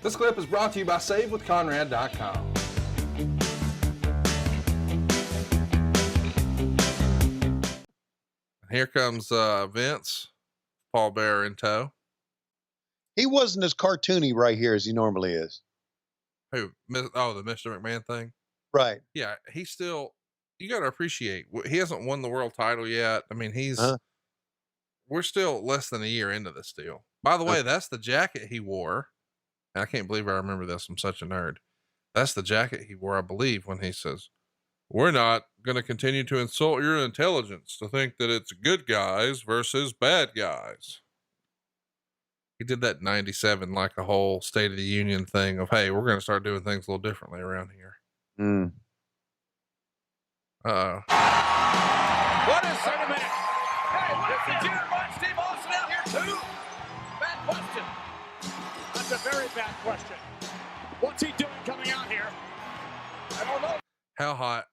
This clip is brought to you by SaveWithConrad.com. Here comes Vince, Paul Bearer in tow. He wasn't as cartoony right here as he normally is. Who? Oh, the Mr. McMahon thing? Right. Yeah, he's still, you got to appreciate, he hasn't won the world title yet. I mean, we're still less than a year into this deal. By the way, that's the jacket he wore. I can't believe I remember this. I'm such a nerd. That's the jacket he wore, I believe, when he says, "We're not going to continue to insult your intelligence to think that it's good guys versus bad guys." He did that in 97, like a whole State of the Union thing of, hey, we're going to start doing things a little differently around here. Uh-oh. What is, wait a minute. Hey, what is the Jared Run Steve Austin out here too? Bad question. That's a very bad question. What's he doing coming out here? I don't know. How hot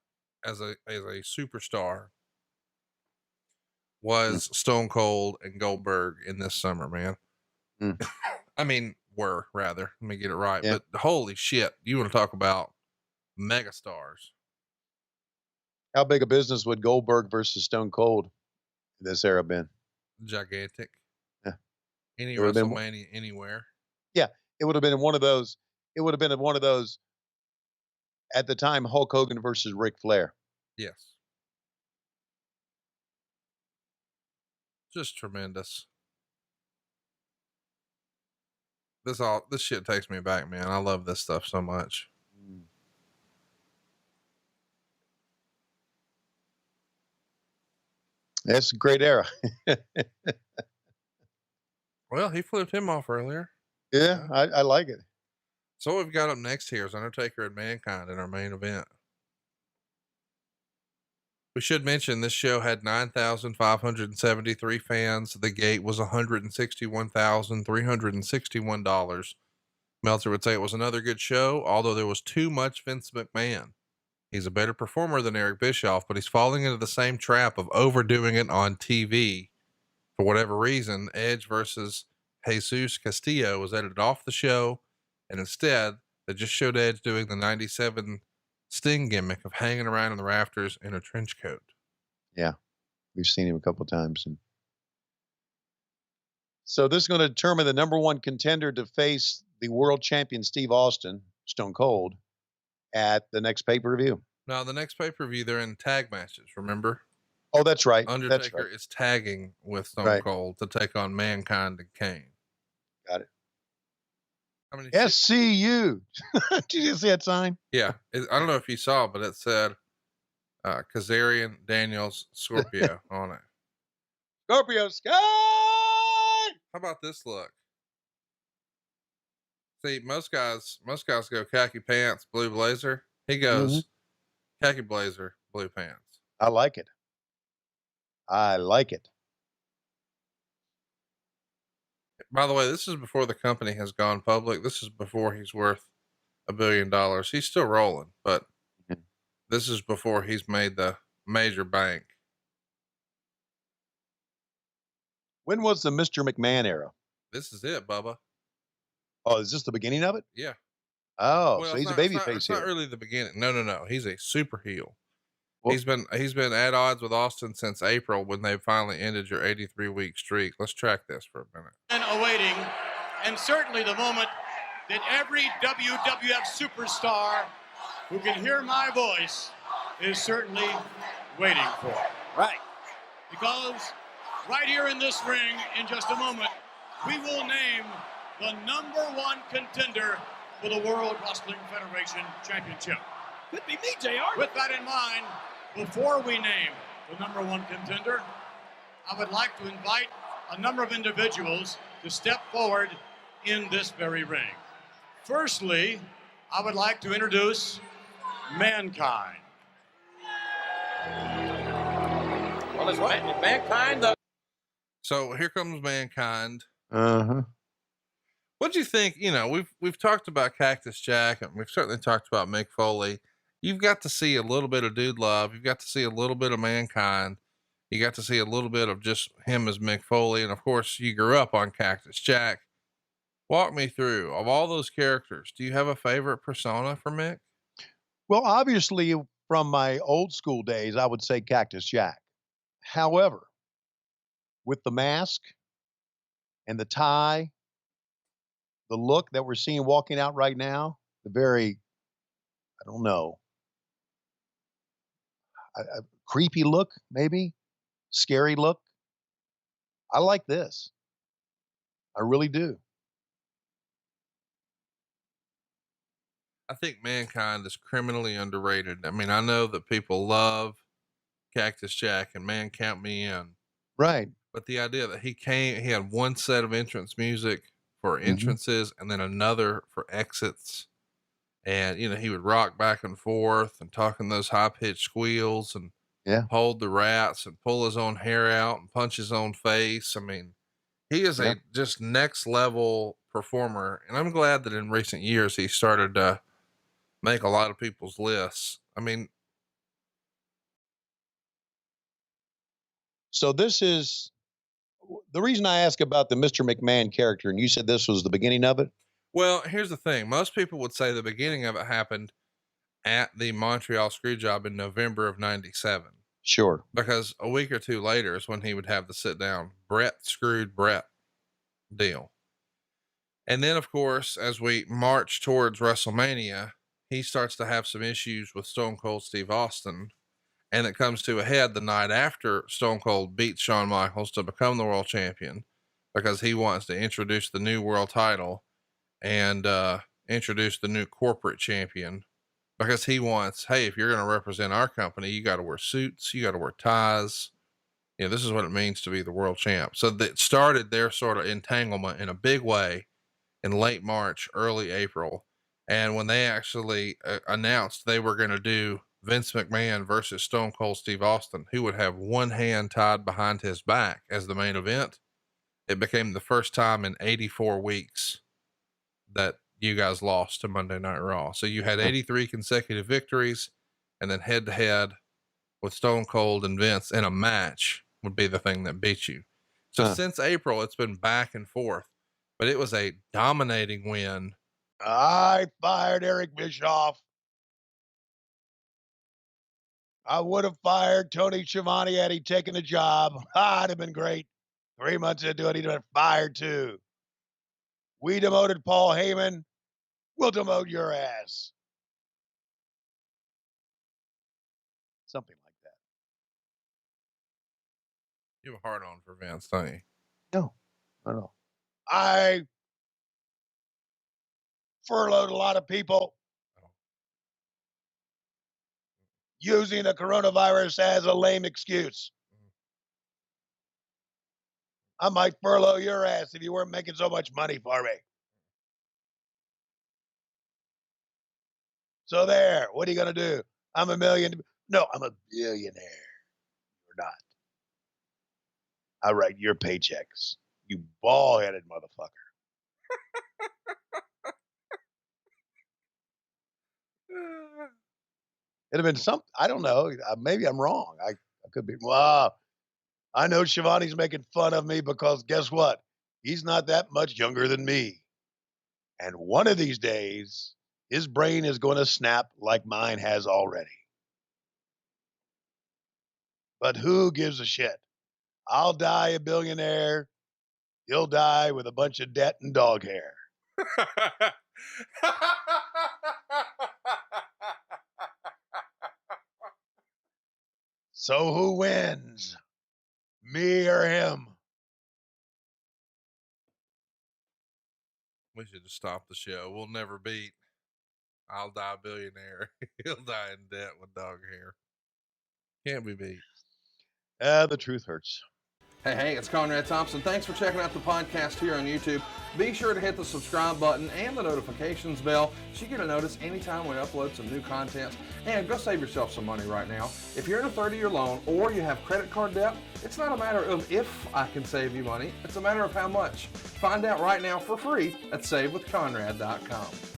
as a superstar was Stone Cold and Goldberg in this summer, man? I mean, rather, let me get it right. Yeah. But holy shit, you want to talk about megastars. How big a business would Goldberg versus Stone Cold in this era been? Gigantic. Yeah. Any WrestleMania anywhere. Yeah. It would have been one of those. It would have been one of those at the time, Hulk Hogan versus Ric Flair. Yes. Just tremendous. This shit takes me back, man. I love this stuff so much. That's a great era. Well, he flipped him off earlier. Yeah, I like it. So what we've got up next here is Undertaker and Mankind in our main event. We should mention this show had 9,573 fans. The gate was $161,361. Meltzer would say it was another good show, although there was too much Vince McMahon. He's a better performer than Eric Bischoff, but he's falling into the same trap of overdoing it on TV. For whatever reason, Edge versus Jesus Castillo was edited off the show, and instead they just showed Edge doing the 97 Sting gimmick of hanging around in the rafters in a trench coat. Yeah, we've seen him a couple of times. And so this is going to determine the number one contender to face the world champion Steve Austin, Stone Cold, at the next pay-per-view. Now, the next pay-per-view, they're in tag matches, remember? Oh, that's right. Undertaker is tagging with Stone Cold to take on Mankind and Kane. Got it. I mean, SCU. Did you see that sign? Yeah. I don't know if you saw, but it said Kazarian, Daniels, Scorpio on it. Scorpio Sky! How about this look? See, most guys go khaki pants, blue blazer. He goes khaki blazer, blue pants. I like it. I like it. By the way, this is before the company has gone public. This is before he's worth $1 billion. He's still rolling, but this is before he's made the major bank. When was the Mr. McMahon era? This is it, Bubba. Oh, is this the beginning of it? Yeah. Oh, well, so he's a babyface here. It's not really the beginning. No. He's a super heel. Well, he's been at odds with Austin since April when they finally ended your 83-week streak. Let's track this for a minute. And awaiting, and certainly the moment that every WWF superstar who can hear my voice is certainly waiting for. Right. Because right here in this ring, in just a moment, we will name the number one contender for the World Wrestling Federation Championship. Could be me, JR. With that in mind, before we name the number one contender, I would like to invite a number of individuals to step forward in this very ring. Firstly, I would like to introduce Mankind. Well, it's Mankind. So here comes Mankind. What'd you think? You know, we've talked about Cactus Jack, and we've certainly talked about Mick Foley. You've got to see a little bit of Dude Love. You've got to see a little bit of Mankind. You got to see a little bit of just him as Mick Foley. And of course, you grew up on Cactus Jack. Walk me through, of all those characters, do you have a favorite persona for Mick? Well, obviously, from my old school days, I would say Cactus Jack. However, with the mask and the tie, the look that we're seeing walking out right now, the very, I don't know, a creepy look, maybe scary look. I like this. I really do. I think Mankind is criminally underrated. I mean, I know that people love Cactus Jack and Man Count Me In, Right. but the idea that he had one set of entrance music for Mhm. entrances and then another for exits. And, you know, he would rock back and forth and talk in those high pitched squeals and Yeah. hold the rats and pull his own hair out and punch his own face. I mean, he is Yeah. a just next level performer. And I'm glad that in recent years he started to make a lot of people's lists. I mean, So this is the reason I ask about the Mr. McMahon character, and you said this was the beginning of it. well, here's the thing. Most people would say the beginning of it happened at the Montreal Screwjob in November of 97, Sure. because a week or two later is when he would have the sit down Brett screwed Brett deal. And then, of course, as we march towards WrestleMania, he starts to have some issues with Stone Cold Steve Austin. And it comes to a head the night after Stone Cold beats Shawn Michaels to become the world champion, because he wants to introduce the new world title and introduce the new corporate champion, because he wants, hey, if you're going to represent our company, you got to wear suits, you got to wear ties. You know, this is what it means to be the world champ. So that started their sort of entanglement in a big way in late March, early April. And when they actually announced they were going to do Vince McMahon versus Stone Cold Steve Austin, who would have one hand tied behind his back as the main event, it became the first time in 84 weeks that you guys lost to Monday Night Raw. So you had 83 consecutive victories, and then head to head with Stone Cold and Vince in a match would be the thing that beat you. So since April, it's been back and forth, but it was a dominating win. I fired Eric Bischoff. I would have fired Tony Schiavone had he taken the job. It'd have been great. 3 months into it, he'd have been fired too. We demoted Paul Heyman. We'll demote your ass. Something like that. You have a hard on for Vince, don't you? No, I don't know. I furloughed a lot of people using the coronavirus as a lame excuse. I might furlough your ass if you weren't making so much money for me. So there, what are you going to do? I'm a million. No, I'm a billionaire. You're not. I write your paychecks, you ball-headed motherfucker. It'd have been something. I don't know. Maybe I'm wrong. I could be. Wow. I know Schiavone's making fun of me because guess what? He's not that much younger than me. And one of these days, his brain is going to snap like mine has already. But who gives a shit? I'll die a billionaire. He'll die with a bunch of debt and dog hair. So who wins? Me or him? We should just stop the show. We'll never beat I'll die a billionaire. He'll die in debt with dog hair. Can't be beat. The truth hurts. Hey, it's Conrad Thompson. Thanks for checking out the podcast here on YouTube. Be sure to hit the subscribe button and the notifications bell so you get a notice anytime we upload some new content. And go save yourself some money right now. If you're in a 30-year loan or you have credit card debt, it's not a matter of if I can save you money. It's a matter of how much. Find out right now for free at SaveWithConrad.com.